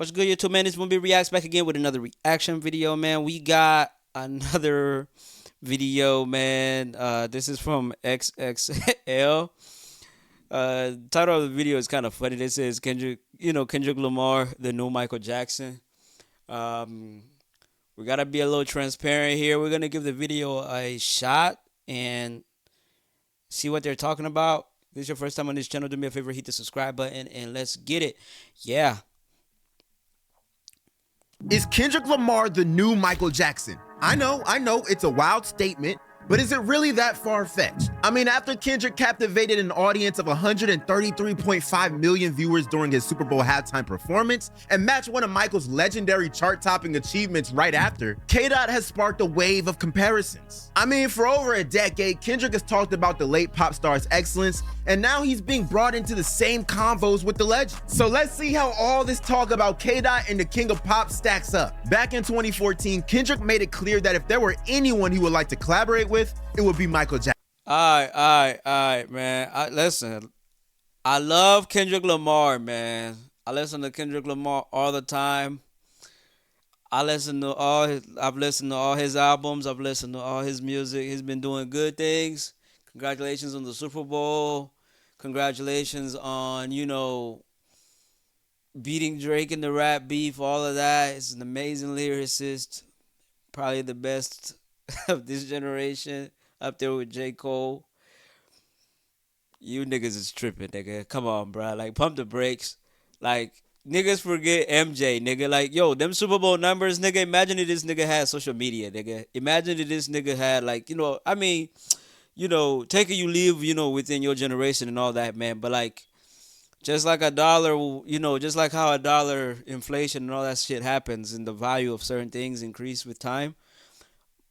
What's good, YouTube, man? This Movie Reacts back again with another reaction video, man. We got another video, man. This is from XXL. Title of the video is kind of funny. It says Kendrick Lamar, the new Michael Jackson. Um, we gotta be a little transparent here. We're gonna give the video a shot and see what they're talking about. If this is your first time on this channel, do me a favor, hit the subscribe button and let's get it. Yeah. Is Kendrick Lamar the new Michael Jackson? I know, it's a wild statement, but is it really that far-fetched? I mean, after Kendrick captivated an audience of 133.5 million viewers during his Super Bowl halftime performance and matched one of Michael's legendary chart-topping achievements right after, K-Dot has sparked a wave of comparisons. I mean, for over a decade, Kendrick has talked about the late pop star's excellence, and now he's being brought into the same convos with the legend. So let's see how all this talk about K-Dot and the King of Pop stacks up. Back in 2014, Kendrick made it clear that if there were anyone he would like to collaborate with, it would be Michael Jackson. All right, man. Listen, I love Kendrick Lamar, man. I listen to Kendrick Lamar all the time. I've listened to all his albums. I've listened to all his music. He's been doing good things. Congratulations on the Super Bowl. Congratulations on, beating Drake in the rap beef, all of that. He's an amazing lyricist. Probably the best of this generation. Up there with J. Cole. You niggas is tripping, nigga. Come on, bro. Like, pump the brakes. Like, niggas forget MJ, nigga. Like, yo, them Super Bowl numbers, nigga. Imagine if this nigga had social media, nigga. Imagine if this nigga had, like, take it you leave, within your generation and all that, man. But, like, just like a dollar, just like how a dollar inflation and all that shit happens and the value of certain things increase with time.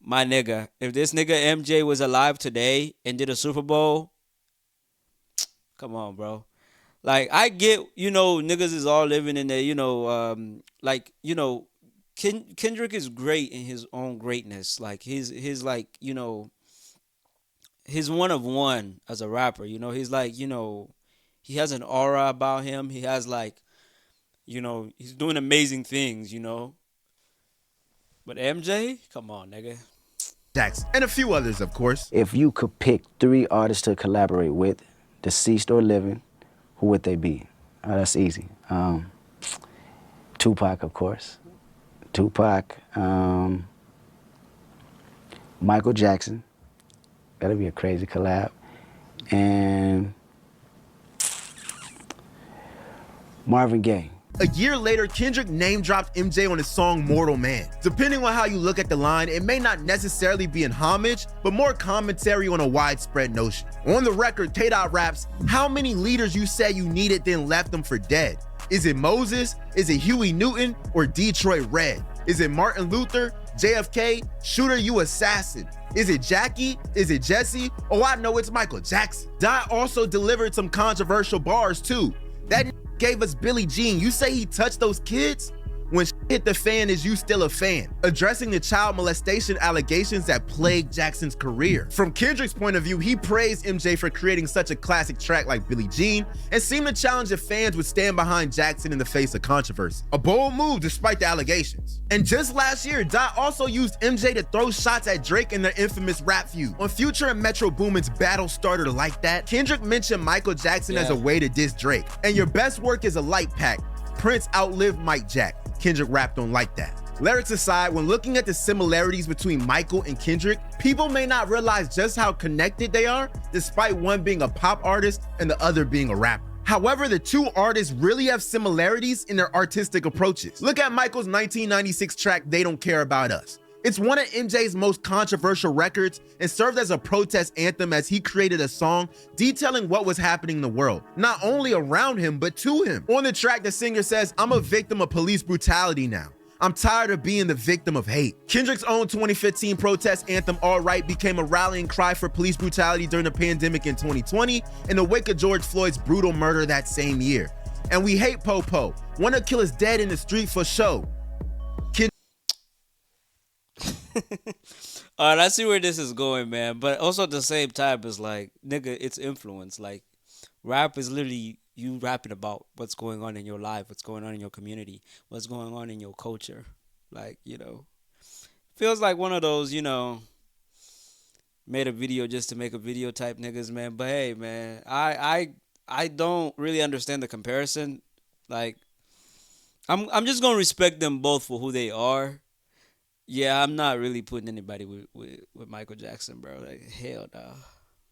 My nigga, if this nigga MJ was alive today and did a Super Bowl, come on, bro. Like, I get, niggas is all living in there, Kendrick is great in his own greatness. Like, he's one of one as a rapper. He's like, he has an aura about him. He has, like, he's doing amazing things. But MJ, come on, nigga. Jackson, and a few others, of course. If you could pick 3 artists to collaborate with, deceased or living, who would they be? That's easy. Tupac, of course. Tupac. Michael Jackson. That'd be a crazy collab. And Marvin Gaye. A year later, Kendrick name-dropped MJ on his song Mortal Man. Depending on how you look at the line, it may not necessarily be in homage, but more commentary on a widespread notion. On the record, K-Dot raps, "How many leaders you said you needed then left them for dead? Is it Moses? Is it Huey Newton? Or Detroit Red? Is it Martin Luther? JFK? Shooter, you assassin? Is it Jackie? Is it Jesse? Oh, I know it's Michael Jackson." Dot also delivered some controversial bars too. That gave us Billie Jean. You say he touched those kids? When hit the fan, is you still a fan? Addressing the child molestation allegations that plagued Jackson's career. From Kendrick's point of view, he praised MJ for creating such a classic track like Billie Jean and seemed to challenge if fans would stand behind Jackson in the face of controversy. A bold move despite the allegations. And just last year, Dot also used MJ to throw shots at Drake in their infamous rap feud. On Future and Metro Boomin's Battle Starter Like That, Kendrick mentioned Michael Jackson as a way to diss Drake. And your best work is a light pack. Prince outlived Mike Jack. Kendrick rapped on Like That. Lyrics aside, when looking at the similarities between Michael and Kendrick, people may not realize just how connected they are, despite one being a pop artist and the other being a rapper. However, the two artists really have similarities in their artistic approaches. Look at Michael's 1996 track, They Don't Care About Us. It's one of MJ's most controversial records and served as a protest anthem as he created a song detailing what was happening in the world, not only around him, but to him. On the track, the singer says, "I'm a victim of police brutality now. I'm tired of being the victim of hate." Kendrick's own 2015 protest anthem, All Right, became a rallying cry for police brutality during the pandemic in 2020 in the wake of George Floyd's brutal murder that same year. And we hate Popo. Wanna kill us dead in the street for show. All right, I see where this is going, man. But also at the same time, it's like, nigga, it's influence. Like, rap is literally you rapping about what's going on in your life, what's going on in your community, what's going on in your culture. Like, feels like one of those, made a video just to make a video type niggas, man. But hey, man, I don't really understand the comparison. Like, I'm just gonna respect them both for who they are. Yeah, I'm not really putting anybody with Michael Jackson, bro. Like, hell no.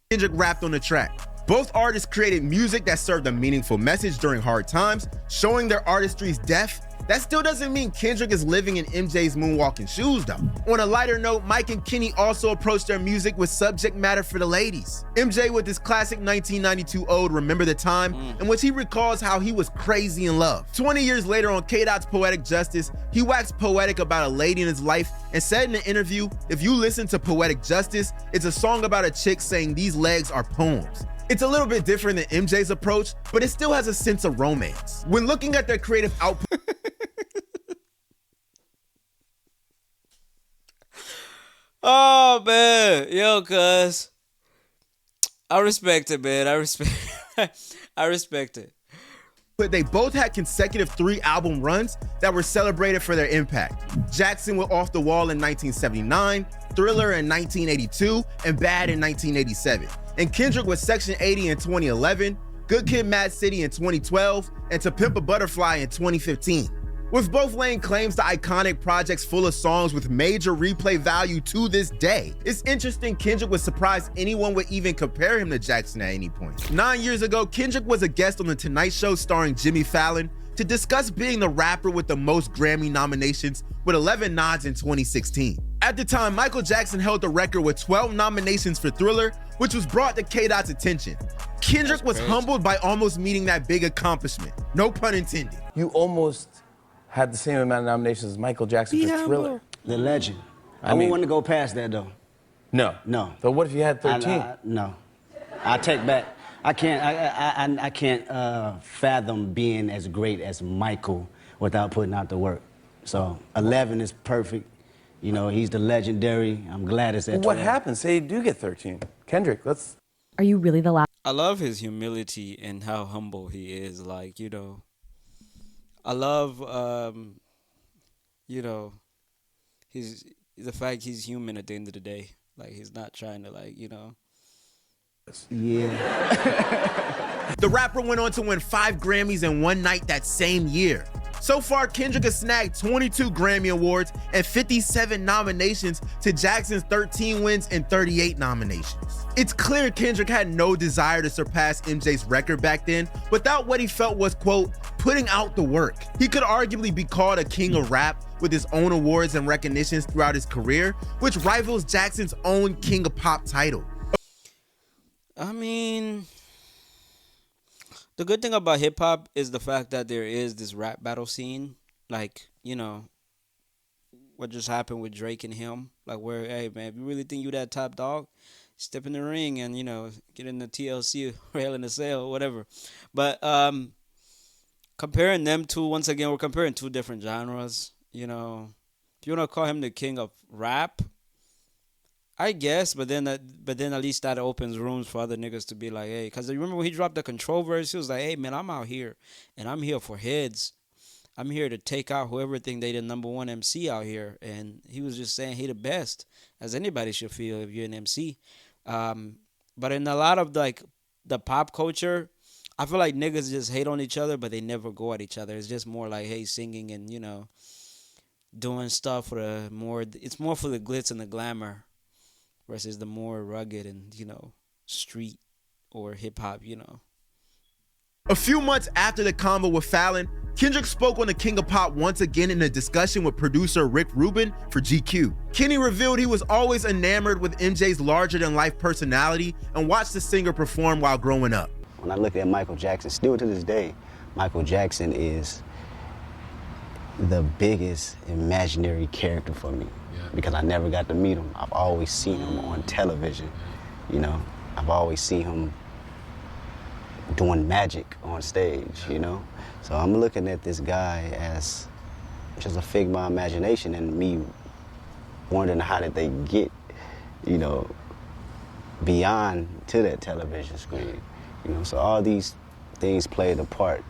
Kendrick rapped on the track. Both artists created music that served a meaningful message during hard times, showing their artistry's depth. That still doesn't mean Kendrick is living in MJ's moonwalking shoes, though. On a lighter note, Mike and Kenny also approached their music with subject matter for the ladies. MJ with his classic 1992 ode, Remember the Time, in which he recalls how he was crazy in love. 20 years later on K-Dot's Poetic Justice, he waxed poetic about a lady in his life and said in an interview, if you listen to Poetic Justice, it's a song about a chick saying these legs are poems. It's a little bit different than MJ's approach, but it still has a sense of romance. When looking at their creative output, Oh man, yo, cuz I respect it, man. I respect, I respect it. they both had consecutive 3-album runs that were celebrated for their impact. Jackson with Off the Wall in 1979, Thriller in 1982, and Bad in 1987. And Kendrick with Section 80 in 2011, Good Kid, Mad City in 2012, and To Pimp a Butterfly in 2015. With both laying claims to iconic projects full of songs with major replay value to this day, it's interesting Kendrick would surprise anyone would even compare him to Jackson at any point. 9 years ago, Kendrick was a guest on The Tonight Show starring Jimmy Fallon to discuss being the rapper with the most Grammy nominations with 11 nods in 2016. At the time, Michael Jackson held the record with 12 nominations for Thriller, which was brought to K-Dot's attention. Kendrick was humbled by almost meeting that big accomplishment. No pun intended. You almost had the same amount of nominations as Michael Jackson for Thriller. The legend. I wouldn't want to go past that, though. No. No. But what if you had 13? No. I take back. I can't fathom being as great as Michael without putting out the work. So 11 is perfect. You know, he's the legendary. I'm glad it's at 12. What happens? Say you do get 13. Kendrick, let's... Are you really the last? I love his humility and how humble he is. Like, I love, he's the fact he's human at the end of the day. Like, he's not trying to, Yeah. The rapper went on to win 5 Grammys in one night that same year. So far, Kendrick has snagged 22 Grammy Awards and 57 nominations to Jackson's 13 wins and 38 nominations. It's clear Kendrick had no desire to surpass MJ's record back then without what he felt was, quote, putting out the work. He could arguably be called a king of rap with his own awards and recognitions throughout his career, which rivals Jackson's own King of Pop title. I mean, the good thing about hip hop is the fact that there is this rap battle scene. Like, what just happened with Drake and him. Like, where, hey, man, if you really think you that top dog, step in the ring and, get in the TLC or Hell in a Cell, whatever. But comparing them two, once again, we're comparing two different genres. If you want to call him the king of rap, I guess, but then at least that opens rooms for other niggas to be like, hey, because you remember when he dropped the Control verse, he was like, hey, man, I'm out here, and I'm here for heads. I'm here to take out whoever think they the number one MC out here, and he was just saying he the best, as anybody should feel if you're an MC. But in a lot of, the pop culture, I feel like niggas just hate on each other, but they never go at each other. It's just more like, hey, singing and, doing stuff for it's more for the glitz and the glamour, versus the more rugged and, street or hip-hop, A few months after the combo with Fallon, Kendrick spoke on the King of Pop once again in a discussion with producer Rick Rubin for GQ. Kenny revealed he was always enamored with MJ's larger-than-life personality and watched the singer perform while growing up. When I look at Michael Jackson, still to this day, Michael Jackson is the biggest imaginary character for me. Because I never got to meet him. I've always seen him on television, I've always seen him doing magic on stage, So I'm looking at this guy as just a figment of my imagination and me wondering how did they get, beyond to that television screen. So all these things played a part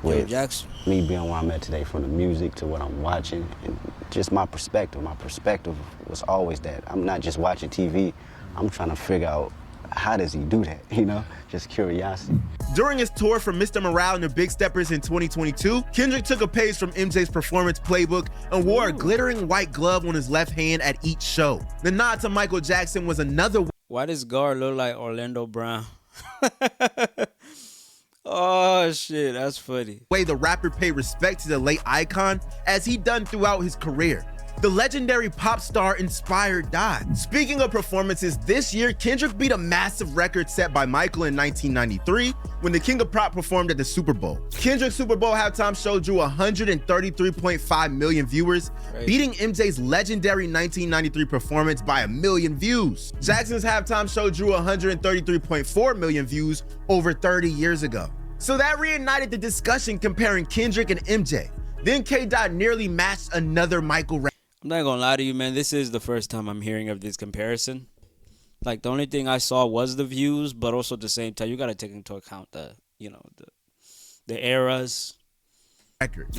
with Jackson. me being where I'm at today, from the music to what I'm watching, and just my perspective. My perspective was always that I'm not just watching TV, I'm trying to figure out how does he do that, you know? Just curiosity. During his tour for Mr. Morale and the Big Steppers in 2022, Kendrick took a page from MJ's performance playbook and wore a glittering white glove on his left hand at each show. The nod to Michael Jackson was another Why does Gar look like Orlando Brown? Oh shit, that's funny. way the rapper paid respect to the late icon, as he done throughout his career. The legendary pop star inspired died. Speaking of performances, this year, Kendrick beat a massive record set by Michael in 1993 when the King of Pop performed at the Super Bowl. Kendrick's Super Bowl halftime show drew 133.5 million viewers, beating MJ's legendary 1993 performance by 1 million views. Jackson's halftime show drew 133.4 million views over 30 years ago. So that reignited the discussion comparing Kendrick and MJ. Then K-Dot nearly matched another Michael record. I'm not gonna lie to you, man. This is the first time I'm hearing of this comparison. Like, the only thing I saw was the views, but also at the same time, you gotta take into account the eras.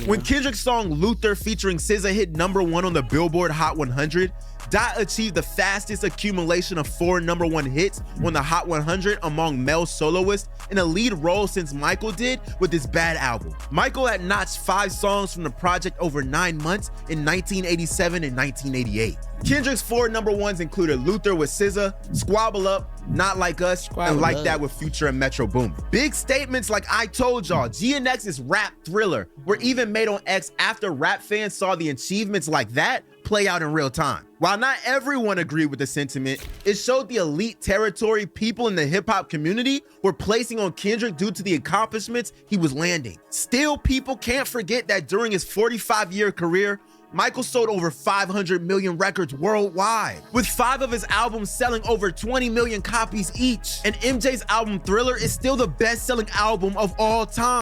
When Kendrick's song Luther featuring SZA hit #1 on the Billboard Hot 100, Dot achieved the fastest accumulation of 4 #1 hits on the Hot 100 among male soloists in a lead role since Michael did with his Bad album. Michael had notched 5 songs from the project over 9 months in 1987 and 1988. Kendrick's 4 #1s included Luther with SZA, Squabble Up, Not Like Us, and Like That with Future and Metro Boomin. Big statements like I Told Y'all, GNX's Rap Thriller were even made on X after rap fans saw the achievements like that play out in real time. While not everyone agreed with the sentiment, it showed the elite territory people in the hip-hop community were placing on Kendrick due to the accomplishments he was landing. Still, people can't forget that during his 45-year career, Michael sold over 500 million records worldwide, with 5 of his albums selling over 20 million copies each. And MJ's album Thriller is still the best-selling album of all time.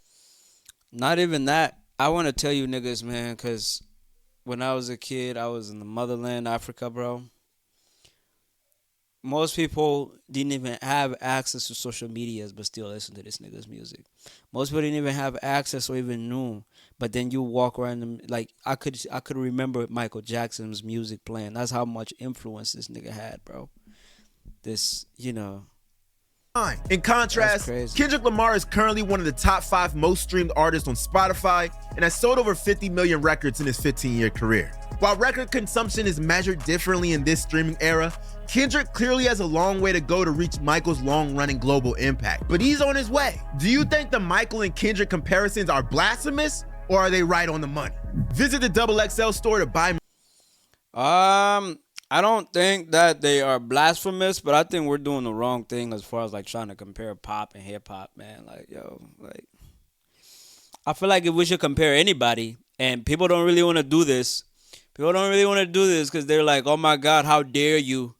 Not even that. I want to tell you niggas, man, because when I was a kid, I was in the motherland, Africa, bro. Most people didn't even have access to social medias, but still listen to this nigga's music. Most people didn't even have access or even knew. But then you walk around them, like I could remember Michael Jackson's music playing. That's how much influence this nigga had, bro. This, In contrast, Kendrick Lamar is currently one of the top 5 most streamed artists on Spotify and has sold over 50 million records in his 15-year career. While record consumption is measured differently in this streaming era, Kendrick clearly has a long way to go to reach Michael's long-running global impact, but he's on his way. Do you think the Michael and Kendrick comparisons are blasphemous, or are they right on the money? Visit the XXL store to buy. I don't think that they are blasphemous, but I think we're doing the wrong thing as far as like trying to compare pop and hip hop, man. Like, I feel like if we should compare anybody, and people don't really want to do this. People don't really want to do this because they're like, oh my God, how dare you?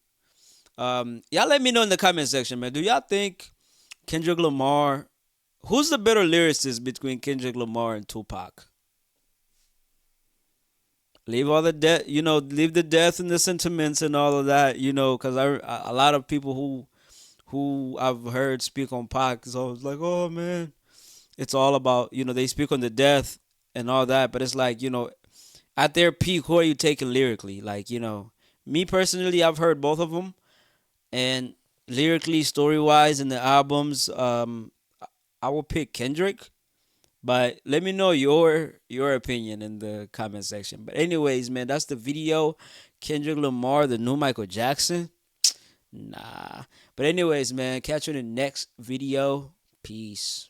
Y'all let me know in the comment section, man. Do y'all think Kendrick Lamar, who's the better lyricist between Kendrick Lamar and Tupac? Leave all the leave the death and the sentiments and all of that, because a lot of people who I've heard speak on Pac is always like, oh man, it's all about, they speak on the death and all that, but it's like, at their peak, who are you taking lyrically? Like, me personally, I've heard both of them, and lyrically, story-wise, in the albums, I will pick Kendrick. But let me know your opinion in the comment section. But anyways, man, that's the video. Kendrick Lamar, the new Michael Jackson. Nah. But anyways, man, catch you in the next video. Peace.